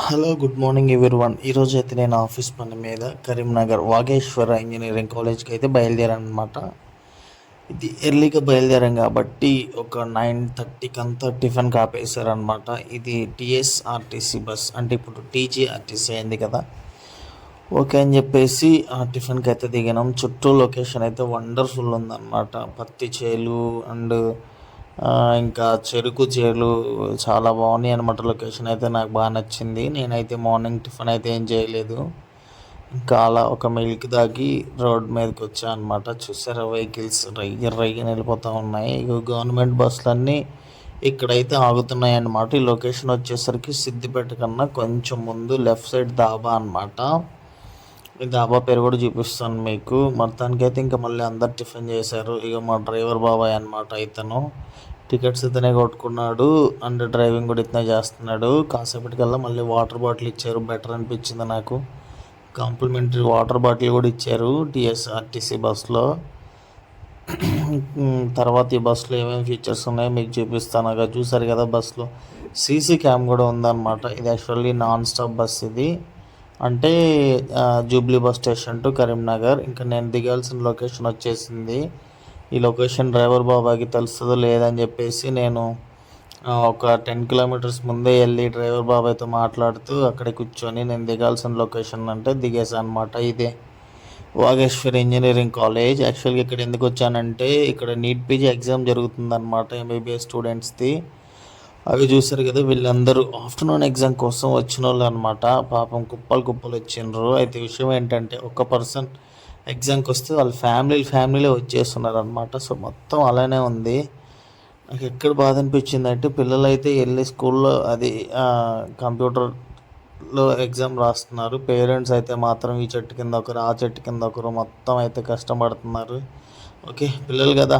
Hello good morning everyone. ఈరోజు అయితే నేను ఆఫీస్ పని మీద కరీంనగర్ వాగేశ్వర ఇంజనీరింగ్ కాలేజ్కి అయితే బయలుదేరాను అనమాట. ఇది ఎర్లీగా బయలుదేరాం కాబట్టి ఒక 9:30కి అంతా టిఫిన్ కాపేశారనమాట. ఇది టీఎస్ఆర్టీసీ బస్, అంటే ఇప్పుడు టీజీఆర్టీసీ అయింది కదా. ఓకే అని చెప్పేసి ఆ టిఫిన్కి అయితే దిగినాం. చుట్టూ లొకేషన్ అయితే వండర్ఫుల్ ఉందన్నమాట. పత్తి చేలు అండ్ ఇంకా చెరుకు చేలు చాలా బాగున్నాయి అనమాట. లొకేషన్ అయితే నాకు బాగా నచ్చింది. నేనైతే మార్నింగ్ టిఫిన్ అయితే ఏం చేయలేదు, ఇంకా అలా ఒక మిల్క్ తాగి రోడ్ మీదకి వచ్చాను అనమాట. చూసారా, వెహికల్స్ రయ్య వెళ్ళిపోతూ ఉన్నాయి. గవర్నమెంట్ బస్సులన్నీ ఇక్కడైతే ఆగుతున్నాయి అన్నమాట. ఈ లొకేషన్ వచ్చేసరికి సిద్దిపేట కన్నా కొంచెం ముందు లెఫ్ట్ సైడ్ దాబా అనమాట. ఈ దాబా పేరు కూడా చూపిస్తాను మీకు. మొత్తానికి అయితే ఇంకా మళ్ళీ అందరు టిఫిన్ చేశారు. ఇక మా డ్రైవర్ బాబాయ్ అనమాట, ఇతను టికెట్స్ ఇతనే కొట్టుకున్నాడు అండ్ డ్రైవింగ్ కూడా ఇతనే చేస్తున్నాడు. కాసేపటికల్లా మళ్ళీ వాటర్ బాటిల్ ఇచ్చారు, బెటర్ అనిపించింది నాకు. కాంప్లిమెంటరీ వాటర్ బాటిల్ కూడా ఇచ్చారు టీఎస్ఆర్టీసీ బస్సులో. తర్వాత ఈ బస్సులో ఏమేమి ఫీచర్స్ ఉన్నాయో మీకు చూపిస్తాను. చూసారు కదా, బస్సులో సీసీ క్యామ్ కూడా ఉందన్నమాట. ఇది యాక్చువల్లీ నాన్ స్టాప్ బస్ ఇది, అంటే Jubilee bus station to Karimnagar. ఇంకా నేను దిగాల్సిన లొకేషన్ వచ్చేసింది. ఈ లొకేషన్ డ్రైవర్ బాబాకి తెలుస్తుందో లేదని చెప్పేసి నేను ఒక 10 కిలోమీటర్స్ ముందే వెళ్ళి డ్రైవర్ బాబాయ్తో మాట్లాడుతూ అక్కడే కూర్చొని నేను దిగాల్సిన లొకేషన్ అంటే దిగేసాను అనమాట. ఇదే వాగేశ్వర్ ఇంజనీరింగ్ కాలేజ్. యాక్చువల్గా ఇక్కడ ఎందుకు వచ్చానంటే ఇక్కడ నీట్ పీజీ ఎగ్జామ్ జరుగుతుందన్నమాట ఎంబీబీఎస్ స్టూడెంట్స్ది. అవి చూసారు కదా, వీళ్ళందరూ ఆఫ్టర్నూన్ ఎగ్జామ్ కోసం వచ్చిన వాళ్ళు అనమాట. పాపం కుప్పలు వచ్చిండ్రు. అయితే విషయం ఏంటంటే ఒక పర్సన్ ఎగ్జామ్కి వస్తే వాళ్ళ ఫ్యామిలీలో వచ్చేస్తున్నారు అనమాట. సో మొత్తం అలానే ఉంది. నాకు ఎక్కడ బాధ అనిపించింది అంటే పిల్లలు అయితే వెళ్ళి స్కూల్లో అది కంప్యూటర్లో ఎగ్జామ్ రాస్తున్నారు. పేరెంట్స్ అయితే మాత్రం ఈ చెట్టు కింద ఒకరు, ఆ చెట్టు కింద ఒకరు, మొత్తం అయితే కష్టపడుతున్నారు. ఓకే, పిల్లలు కదా.